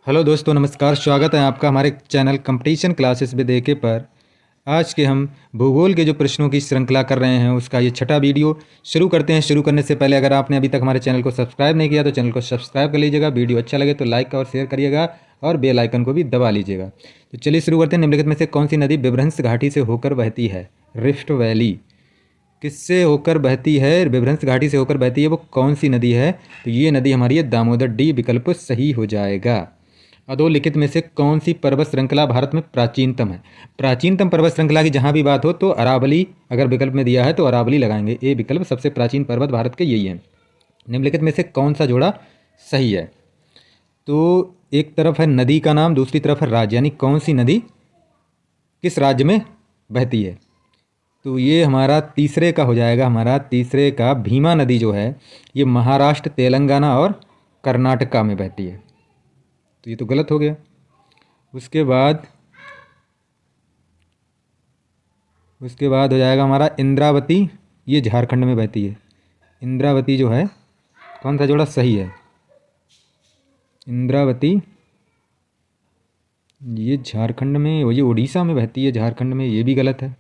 Hello दोस्तों, नमस्कार। स्वागत है आपका हमारे चैनल कंपटीशन क्लासेस विद एके पर। आज के हम भूगोल के जो प्रश्नों की श्रृंखला कर रहे हैं उसका ये छठा वीडियो शुरू करते हैं। शुरू करने से पहले अगर आपने अभी तक हमारे चैनल को सब्सक्राइब नहीं किया तो चैनल को सब्सक्राइब कर लीजिएगा। वीडियो अच्छा लगे तो लाइक और शेयर करिएगा और बेल आइकन को भी दबा लीजिएगा। तो चलिए शुरू करते हैं। निम्नलिखित में से कौन सी नदी विभ्रंश घाटी से होकर बहती है? रिफ्ट वैली किससे होकर बहती है? विभ्रंश घाटी से होकर बहती है। वो कौन सी नदी है? तो ये नदी हमारी है दामोदर। डी विकल्प सही हो जाएगा। अधोलिखित में से कौन सी पर्वत श्रृंखला भारत में प्राचीनतम है? प्राचीनतम पर्वत श्रृंखला की जहाँ भी बात हो तो अरावली, अगर विकल्प में दिया है तो अरावली लगाएंगे। ए विकल्प, सबसे प्राचीन पर्वत भारत के यही है। निम्नलिखित में से कौन सा जोड़ा सही है? तो एक तरफ है नदी का नाम, दूसरी तरफ है राज्य, यानी कौन सी नदी किस राज्य में बहती है? तो ये हमारा तीसरे का हो जाएगा। हमारा तीसरे का भीमा नदी जो है ये महाराष्ट्र, तेलंगाना और कर्नाटका में बहती है। तो ये तो गलत हो गया। उसके बाद हो जाएगा हमारा इंद्रावती। ये झारखंड में बहती है। इंद्रावती जो है, कौन सा जोड़ा सही है? इंद्रावती ये झारखंड में, ये उड़ीसा में बहती है, झारखंड में, ये भी गलत है।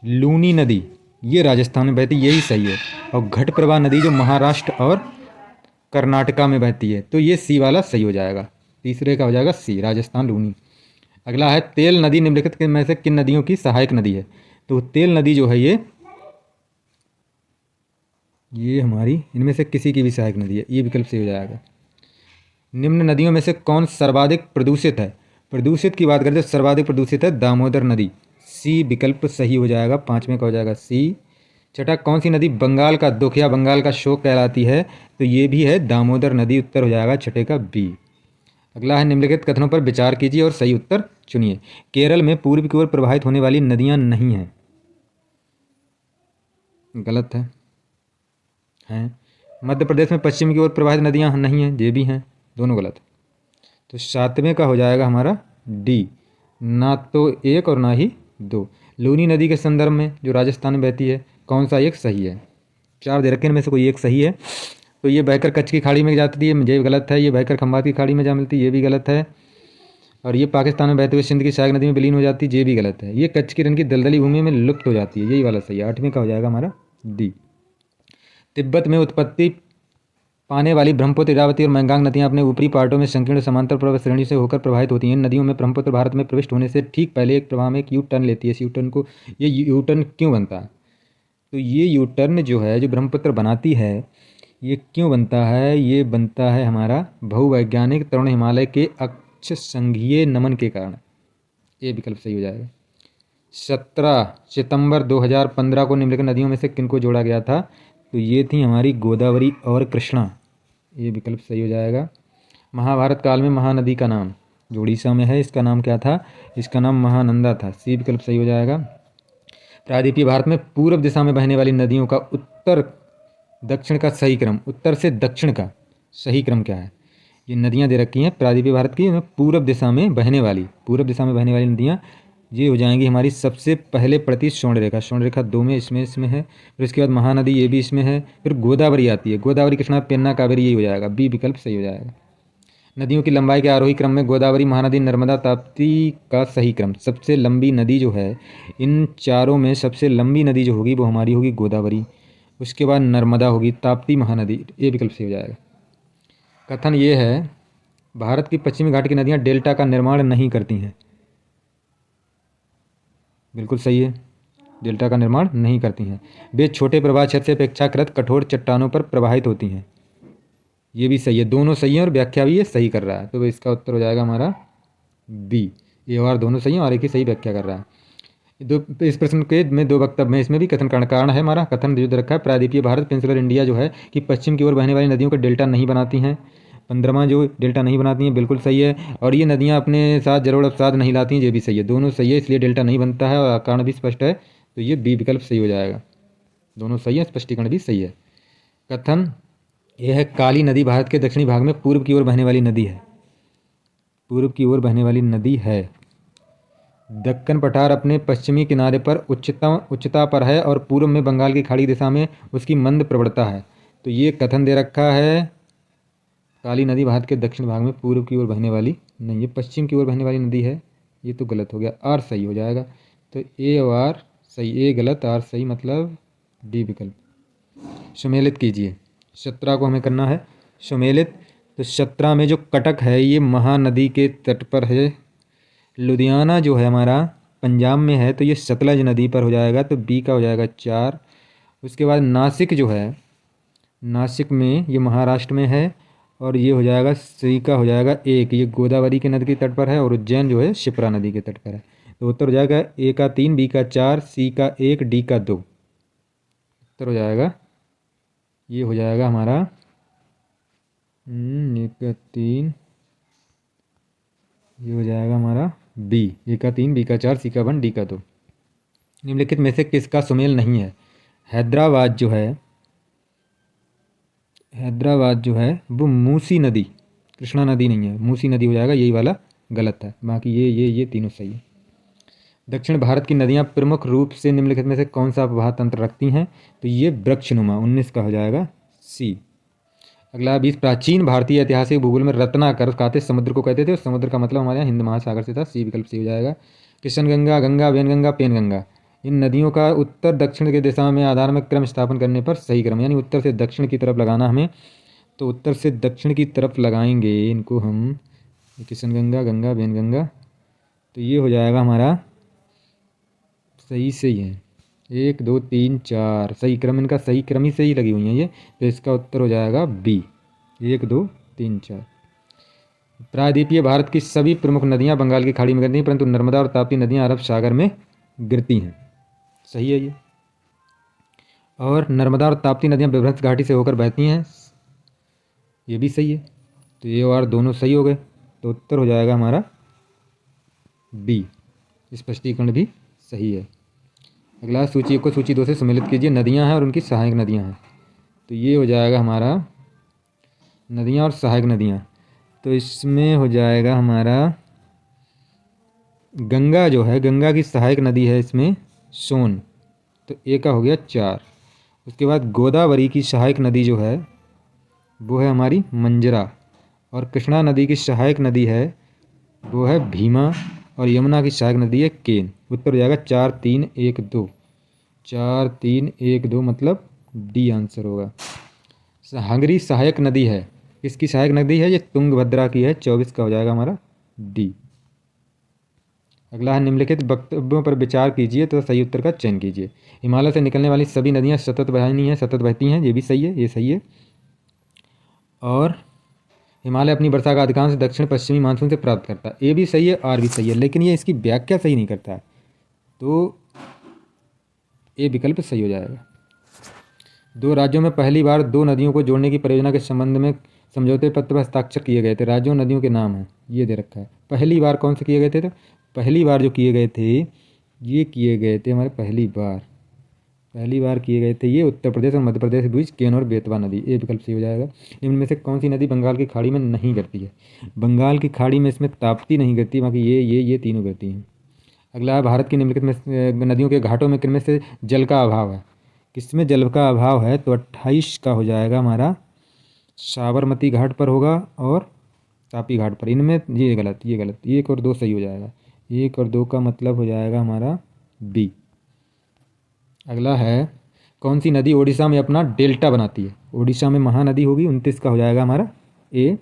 लूनी नदी ये राजस्थान में बहती है, यही सही है। और घटप्रभा नदी जो महाराष्ट्र और कर्नाटका में बहती है, तो ये सी वाला सही हो जाएगा। तीसरे का हो जाएगा सी, राजस्थान लूनी। अगला है तेल नदी निम्नलिखित में से किन नदियों की सहायक नदी है? तो तेल नदी जो है ये हमारी इनमें से किसी की भी सहायक नदी है। ये विकल्प सही हो जाएगा। निम्न नदियों में से कौन सर्वाधिक प्रदूषित है? प्रदूषित की बात करें तो सर्वाधिक प्रदूषित है दामोदर नदी। सी विकल्प सही हो जाएगा। पांचवें का हो जाएगा सी। छठा, कौन सी नदी बंगाल का दुख या बंगाल का शोक कहलाती है? तो ये भी है दामोदर नदी। उत्तर हो जाएगा छठे का बी। अगला है निम्नलिखित कथनों पर विचार कीजिए और सही उत्तर चुनिए। केरल में पूर्व की ओर प्रवाहित होने वाली नदियां नहीं हैं। गलत है। हैं। मध्य प्रदेश में पश्चिम की ओर प्रवाहित नदियां नहीं हैं, ये भी हैं, दोनों गलत। तो सातवें का हो जाएगा हमारा डी, ना तो एक और ना ही दो। लूनी नदी के संदर्भ में जो राजस्थान में बहती है, कौन सा एक सही है? चार दे रखे, इनमें से कोई एक सही है। तो ये बहकर कच्छ की खाड़ी में जाती है, ये गलत है। ये बहकर खंबात की खाड़ी में जा मिलती है, ये भी गलत है। और ये पाकिस्तान में बहते हुए सिंध की सहायक नदी में विलीन हो जाती है, ये भी गलत है। ये कच्छ की रण की दलदली भूमि में लुप्त हो जाती है, यही वाला सही है। आठवें का हो जाएगा हमारा डी। तिब्बत में उत्पत्ति पाने वाली ब्रह्मपुत्र, इरावती और मैंगांग नदियां अपने ऊपरी पार्टों में संकीर्ण समांतर पर्वत श्रेणी से होकर प्रवाहित होती हैं। इन नदियों में ब्रह्मपुत्र भारत में प्रविष्ट होने से ठीक पहले एक प्रवाह में एक यू टर्न लेती है। इस यू टर्न को, ये यू टर्न क्यों बनता है? तो ये यू टर्न जो है, जो ब्रह्मपुत्र बनाती है, ये क्यों बनता है? ये बनता है हमारा भूवैज्ञानिक तरुण हिमालय के अक्ष संघीय नमन के कारण। ये विकल्प सही हो जाएगा। 17 सितंबर 2015 को निम्नलिखित नदियों में से किनको जोड़ा गया था? तो ये थी हमारी गोदावरी और कृष्णा। ये विकल्प सही हो जाएगा। महाभारत काल में महानदी का नाम, जो उड़ीसा में है, इसका नाम क्या था? इसका नाम महानंदा था। सी विकल्प सही हो जाएगा। प्रायद्वीपीय भारत में पूर्व दिशा में बहने वाली नदियों का उत्तर दक्षिण का सही क्रम, उत्तर से दक्षिण का सही क्रम क्या है? ये नदियाँ दे रखी हैं प्रायद्वीपीय भारत की, पूर्व दिशा में बहने वाली नदियाँ ये हो जाएंगी हमारी। सबसे पहले पड़ती स्वर्ण रेखा, स्वर्ण रेखा 2 में इसमें है। फिर उसके बाद महानदी, ये भी इसमें है। फिर गोदावरी आती है, गोदावरी, कृष्णा, पेन्ना, कावेरी, यही हो जाएगा। बी विकल्प सही हो जाएगा। नदियों की लंबाई के आरोही क्रम में गोदावरी, महानदी, नर्मदा, ताप्ती का सही क्रम। सबसे लंबी नदी जो है, इन चारों में सबसे लंबी नदी जो होगी वो हमारी होगी गोदावरी। उसके बाद नर्मदा होगी, ताप्ती, महानदी। ये विकल्प सही हो जाएगा। कथन ये है, भारत की पश्चिमी घाट की नदियाँ डेल्टा का निर्माण नहीं करती हैं। बिल्कुल सही है, डेल्टा का निर्माण नहीं करती हैं। वे छोटे प्रवाह क्षेत्र से अपेक्षाकृत कठोर चट्टानों पर प्रवाहित होती हैं। ये भी सही है, दोनों सही हैं और व्याख्या भी ये सही कर रहा है। तो इसका उत्तर हो जाएगा हमारा बी। ए और दोनों सही हैं और एक ही सही व्याख्या कर रहा है। इस प्रश्न के में दो वक्तव्य में, इसमें भी कथन कारण है हमारा। कथन जो रखा है, प्रायद्वीपीय भारत, पेनिनसुलर इंडिया जो है कि पश्चिम की ओर बहने वाली नदियों का डेल्टा नहीं बनाती हैं। 15वां जो डेल्टा नहीं बनाती हैं, बिल्कुल सही है। और ये नदियाँ अपने साथ जलोढ़ अवसाद नहीं लाती हैं, ये भी सही है। दोनों सही है, इसलिए डेल्टा नहीं बनता है और कारण भी स्पष्ट है। तो ये बी विकल्प सही हो जाएगा। दोनों सही है, स्पष्टीकरण भी सही है। कथन यह है, काली नदी भारत के दक्षिणी भाग में पूर्व की ओर बहने वाली नदी है। पूर्व की ओर बहने वाली नदी है। दक्कन पठार अपने पश्चिमी किनारे पर उच्चता पर है और पूर्व में बंगाल की खाड़ी दिशा में उसकी मंद प्रवणता है। तो ये कथन दे रखा है। काली नदी भारत के दक्षिण भाग में पूर्व की ओर बहने वाली नहीं है, पश्चिम की ओर बहने वाली नदी है। ये तो गलत हो गया, आर सही हो जाएगा। तो ए और आर सही, ए गलत आर सही, मतलब डी विकल्प। सुमेलित कीजिए, 17 को हमें करना है सुमेलित। तो 17 में जो कटक है ये महानदी के तट पर है। लुधियाना जो है हमारा पंजाब में है, तो ये सतलज नदी पर हो जाएगा, तो बी का हो जाएगा 4। उसके बाद नासिक जो है, नासिक में ये महाराष्ट्र में है, और ये हो जाएगा सी का हो जाएगा 1, ये गोदावरी के नदी के तट पर है, और उज्जैन जो है शिप्रा नदी के तट पर है। तो उत्तर हो जाएगा ए का 3, बी का 4, सी का 1, डी का 2। उत्तर हो जाएगा, ये हो जाएगा हमारा 1 का 3, ये हो जाएगा हमारा बी, ए का 3, बी का 4, सी का 1, डी का 2। निम्नलिखित में से किसका सुमेल नहीं है? हैदराबाद जो है, हैदराबाद जो है वो मूसी नदी, कृष्णा नदी नहीं है, मूसी नदी हो जाएगा, यही वाला गलत है। बाकी ये तीनों सही है। दक्षिण भारत की नदियां प्रमुख रूप से निम्नलिखित में से कौन सा प्रवाह तंत्र रखती हैं? तो ये वृक्षनुमा, 19 का हो जाएगा सी। अगला 20, प्राचीन भारतीय ऐतिहासिक भूगोल में रत्नाकर खाते समुद्र को कहते थे, और समुद्र का मतलब हमारे यहाँ हिंद महासागर से था। सी विकल्प सी हो जाएगा। किशनगंगा, गंगा, वैनगंगा, पेनगंगा, इन नदियों का उत्तर दक्षिण के दिशा में आधार में क्रम स्थापन करने पर सही क्रम, यानी उत्तर से दक्षिण की तरफ लगाना हमें, तो उत्तर से दक्षिण की तरफ लगाएंगे इनको हम, किशनगंगा, गंगा, वैनगंगा, तो ये हो जाएगा हमारा सही सही है। 1 2 3 4 सही क्रम, इनका सही क्रम ही सही लगी हुई है ये, तो इसका उत्तर हो जाएगा बी, 1 2 3 4। प्रायद्वीपीय भारत की सभी प्रमुख नदियां बंगाल की खाड़ी में गिरती हैं, परंतु नर्मदा और ताप्ती नदियां अरब सागर में गिरती हैं। सही है ये। और नर्मदा और ताप्ती नदियां विभ्रंश घाटी से होकर बहती हैं, ये भी सही है। तो ये और दोनों सही हो गए, तो उत्तर हो जाएगा हमारा बी, स्पष्टीकरण भी सही है। अगला सूची को सूची 2 से सम्मिलित कीजिए। नदियां हैं और उनकी सहायक नदियां हैं, तो ये हो जाएगा हमारा नदियां और सहायक नदियां, तो इसमें हो जाएगा हमारा गंगा जो है, गंगा की सहायक नदी है इसमें सोन, तो ए का हो गया 4। उसके बाद गोदावरी की सहायक नदी जो है वो है हमारी मंजरा, और कृष्णा नदी की सहायक नदी है वो है भीमा, और यमुना की सहायक नदी है केन। उत्तर हो जाएगा 4 3 1 2, 4 3 1 2, मतलब डी आंसर होगा। हंगरी सहायक नदी है, किसकी सहायक नदी है? ये तुंगभद्रा की है, 24 का हो जाएगा हमारा डी। अगला है निम्नलिखित वक्तव्यों पर विचार कीजिए तो सही उत्तर का चयन कीजिए। हिमालय से निकलने वाली सभी नदियां सतत बहनी हैं, सतत बहती हैं, ये भी सही है, ये सही है। और हिमालय अपनी वर्षा का अधिकांश दक्षिण पश्चिमी मानसून से प्राप्त करता है, ए भी सही है, आर भी सही है, लेकिन ये इसकी व्याख्या सही नहीं करता है, तो ए विकल्प सही हो जाएगा। 2 राज्यों में पहली बार 2 नदियों को जोड़ने की परियोजना के संबंध में समझौते पत्र पर हस्ताक्षर किए गए थे। राज्यों नदियों के नाम हैं, ये दे रखा है। पहली बार कौन से किए गए थे? तो पहली बार जो किए गए थे, ये किए गए थे हमारे पहली बार किए गए थे ये उत्तर प्रदेश और मध्य प्रदेश के बीच केन और बेतवा नदी, ए विकल्प सही हो जाएगा। निम्न में से कौन सी नदी बंगाल की खाड़ी में नहीं गिरती है? बंगाल की खाड़ी में इसमें ताप्ती नहीं गिरती, बाकी ये तीनों गिरती हैं। अगला है भारत की निम्नलिखित में नदियों के घाटों में किनमें से जल का अभाव है? किसमें जल का अभाव है? तो 28 का हो जाएगा हमारा साबरमती घाट पर होगा और तापी घाट पर। इनमें ये गलत, 1 और 2 सही हो जाएगा। 1 और 2 का मतलब हो जाएगा हमारा बी। अगला है कौन सी नदी ओडिशा में अपना डेल्टा बनाती है? ओडिशा में महानदी होगी, 29 का हो जाएगा हमारा ए।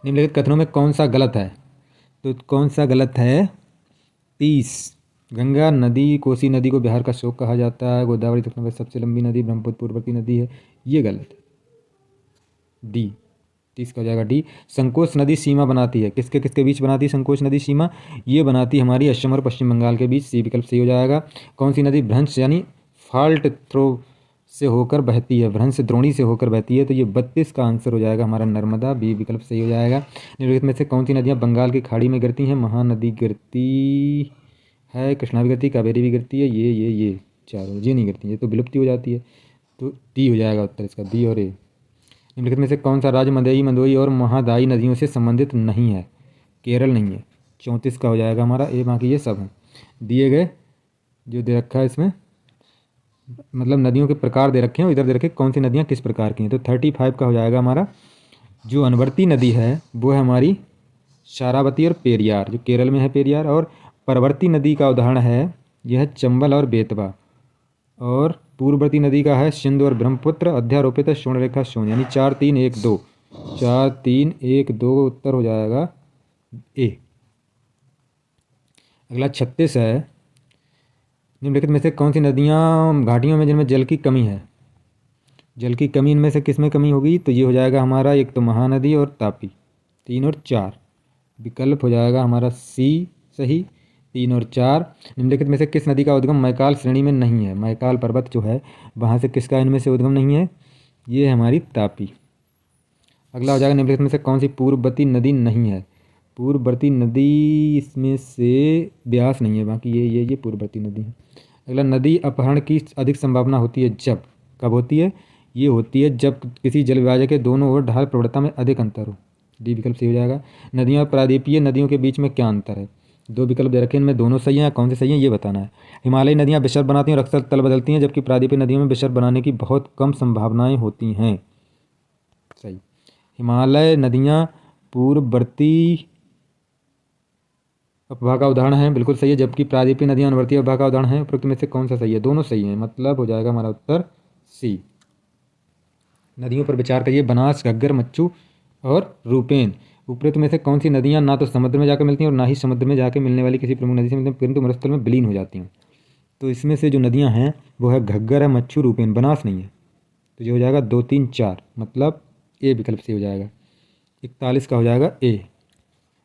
निम्नलिखित कथनों में कौन सा गलत है? तो कौन सा गलत है? 30, गंगा नदी कोसी नदी को बिहार का शोक कहा जाता है, गोदावरी दक्षिण में सबसे लंबी नदी, ब्रह्मपुत्र पूर्ववर्ती नदी है, ये गलत है, डी। 30 का हो जाएगा डी। संकोच नदी सीमा बनाती है, किसके किसके बीच बनाती है संकोच नदी सीमा? ये बनाती है हमारी असम और पश्चिम बंगाल के बीच, सी विकल्प सही हो जाएगा। कौन सी नदी भ्रंश यानी फॉल्ट थ्रो से होकर बहती है? भ्रंश द्रोणी से होकर बहती है, तो ये 32 का आंसर हो जाएगा हमारा नर्मदा, बी विकल्प सही हो जाएगा। निम्नलिखित में से कौन सी नदियाँ बंगाल की खाड़ी में गिरती हैं? महानदी गिरती है, कृष्णा भी गिरती है, कावेरी भी गिरती है, ये चारों ये नहीं गिरती, ये तो विलुप्ति हो जाती है, तो डी हो जाएगा उत्तर इसका, बी और ए। निम्नलिखित में से कौन सा राज्य मदई मंदोई और महादाई नदियों से संबंधित नहीं है? केरल नहीं है, 34 का हो जाएगा हमारा ए। बाकी ये सब हैं दिए गए, जो दे रखा है इसमें मतलब नदियों के प्रकार दे रखे हैं, इधर दे रखे कौन सी नदियाँ किस प्रकार की हैं, तो 35 का हो जाएगा हमारा जो अनवर्ती नदी है वो है हमारी शारावती और पेरियार, जो केरल में है पेरियार। और परवर्ती नदी का उदाहरण है यह है चंबल और बेतवा। और पूर्ववर्ती नदी का है सिंधु और ब्रह्मपुत्र। अध्यारोपित है स्वर्णरेखा सोन, यानी 4 3 1 2, 4 3 1 2 उत्तर हो जाएगा ए। अगला 36 है, निम्नलिखित में से कौन सी नदियाँ घाटियों में जिनमें जल की कमी है। जल की कमी इनमें से किस में कमी होगी, तो ये हो जाएगा हमारा एक तो महानदी और तापी। 3 और 4 विकल्प हो जाएगा हमारा सी सही। 3 और 4 निम्नलिखित में से किस नदी का उद्गम मैकाल श्रेणी में नहीं है। मैकाल पर्वत जो है वहाँ से किसका इनमें से उद्गम नहीं है, ये है हमारी तापी। अगला हो जाएगा निम्नलिखित में से कौन सी पूर्ववर्ती नदी नहीं है। पूर्ववर्ती नदी इसमें से ब्यास नहीं है, बाकी ये पूर्ववर्ती नदी है। अगला नदी अपहरण की अधिक संभावना होती है जब, कब होती है, ये होती है जब किसी जल विभाजक के दोनों ओर ढाल प्रवणता में अधिक अंतर हो। डी विकल्प सही हो जाएगा। नदियों और प्रायद्वीपीय नदियों के बीच में क्या अंतर है। 2 विकल्प दे रखे हैं, इनमें दोनों सही हैं, कौन से सही हैं ये बताना है। हिमालयी नदियाँ विसर्ग बनाती हैं और अक्सर तल बदलती हैं, जबकि प्रायद्वीपीय नदियों में विसर्ग बनाने की बहुत कम संभावनाएं होती हैं। सही। हिमालय नदियाँ पूर्ववर्ती अपवाह का उदाहरण है, बिल्कुल सही है, जबकि प्रायद्वीपीय नदियाँ अनुवर्ती अपवाह का उदाहरण है। उपरोक्त में से कौन सा सही है। दोनों सही हैं, मतलब हो जाएगा हमारा उत्तर सी। नदियों पर विचार करिए, बनास, घग्गर, मच्चू और रूपेन। उपरोक्त में से कौन सी नदियाँ ना तो समुद्र में जाकर मिलती हैं और ना ही समुद्र में जाकर मिलने वाली किसी प्रमुख नदी से मिलती हैं, परंतु मरुस्थल में विलीन हो जाती हैं। तो इसमें से जो नदियाँ हैं वो है घग्गर है, मच्छू, रूपेन, बनास नहीं है। तो ये हो जाएगा 2 3 4, मतलब ए विकल्प से हो जाएगा। 41 का हो जाएगा ए।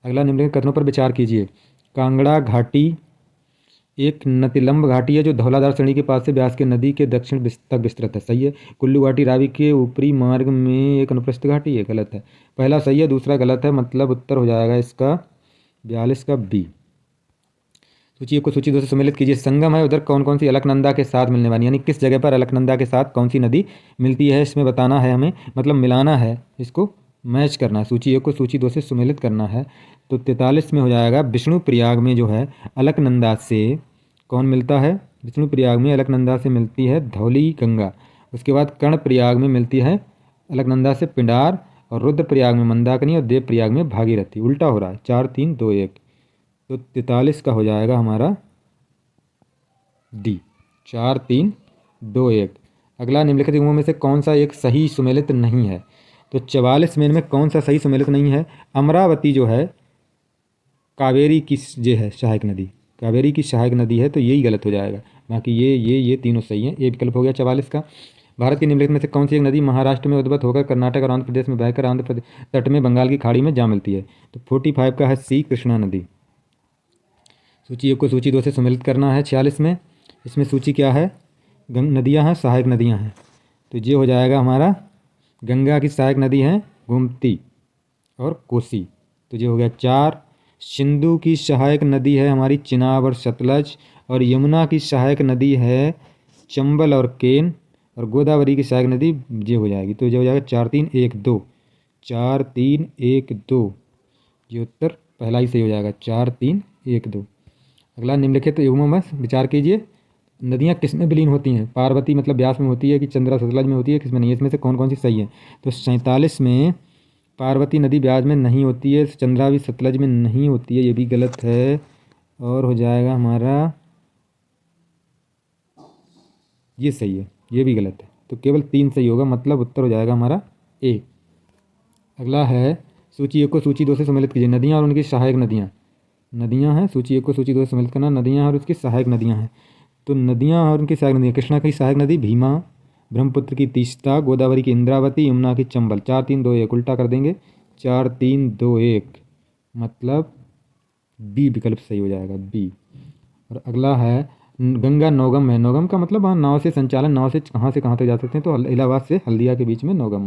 अगला निम्नलिखित कथनों पर विचार कीजिए। कांगड़ा घाटी एक नतिलंब घाटी है जो धौलाधार श्रेणी के पास से ब्यास के नदी के दक्षिण तक विस्तृत है। सही है। कुल्लू घाटी रावी के ऊपरी मार्ग में एक अनुप्रस्थ घाटी है। गलत है। पहला सही है, दूसरा गलत है, मतलब उत्तर हो जाएगा इसका 42 का बी। सूची को सूची 2 से सम्मिलित कीजिए। संगम है, उधर कौन कौन सी अलकनंदा के साथ मिलने वाली, यानी किस जगह पर अलकनंदा के साथ कौन सी नदी मिलती है, इसमें बताना है हमें, मतलब मिलाना है, इसको मैच करना है। सूची 1 को सूची 2 से सम्मिलित करना है। तो 43 में हो जाएगा विष्णु प्रयाग में जो है अलकनंदा से कौन मिलता है। विष्णु प्रयाग में अलकनंदा से मिलती है धौली गंगा। उसके बाद कर्ण प्रयाग में मिलती है अलकनंदा से पिंडार, और रुद्र प्रयाग में मंदाकिनी, और देव प्रयाग में भागीरथी। उल्टा हो रहा है, 4 3 2 1। तो 43 का हो जाएगा हमारा डी, 4 3 2 1। अगला निम्नलिखित युग्मों में से कौन सा एक सही सुमेलित नहीं है। तो 44 में इनमें कौन सा सही सुमेलित नहीं है। अमरावती जो है कावेरी की जो है सहायक नदी, कावेरी की सहायक नदी है, तो यही गलत हो जाएगा। बाकी ये तीनों सही हैं। ये विकल्प हो गया 44 का। भारत की निम्नलिखित में से कौन सी एक नदी महाराष्ट्र में उद्भव होकर कर्नाटक और आंध्र प्रदेश में बहकर आंध्र प्रदेश तट में बंगाल की खाड़ी में जा मिलती है। तो 45 का है सी, कृष्णा नदी। सूची 1 को सूची 2 से सम्मिलित करना है। 46 में इसमें सूची क्या है, नदियाँ हैं, सहायक नदियाँ हैं। तो ये हो जाएगा हमारा गंगा की सहायक नदी है गोमती और कोसी। तो ये हो गया 4। सिंधु की सहायक नदी है हमारी चिनाब और सतलज, और यमुना की सहायक नदी है चंबल और केन, और गोदावरी की सहायक नदी ये हो जाएगी। तो ये हो जाएगा 4 3 1 2, 4 3 1 2। ये उत्तर पहला ही सही हो जाएगा, 4 3 1 2। अगला निम्नलिखित युग्मों में विचार कीजिए। नदियाँ किस में विलीन होती हैं। पार्वती मतलब ब्यास में होती है कि चंद्रा सतलज में होती है, किस में नहीं है। इसमें से कौन कौन सी सही है। तो 47 में पार्वती नदी ब्यास में नहीं होती है, चंद्रा भी सतलज में नहीं होती है, ये भी गलत है। और हो जाएगा हमारा ये सही है, ये भी गलत है। तो केवल 3 सही होगा, मतलब उत्तर हो जाएगा हमारा ए। अगला है सूची 1 को सूची 2 से सम्मिलित कीजिए। नदियाँ और उनकी सहायक नदियाँ। नदियाँ हैं, सूची 1 को सूची 2 से सम्मिलित करना। नदियाँ और उसकी सहायक नदियाँ हैं। तो नदियाँ और उनकी सहायक नदियाँ, कृष्णा की सहायक नदी भीमा, ब्रह्मपुत्र की तीस्ता, गोदावरी की इंद्रावती, यमुना की चंबल। 4 3 2 1 उल्टा कर देंगे, 4 3 2 1, मतलब बी विकल्प सही हो जाएगा, बी। और अगला है गंगा नौगम है। नौगम का मतलब वहाँ नाव से संचालन, नाव से कहाँ तक जा सकते हैं। तो इलाहाबाद से हल्दिया के बीच में नौगम।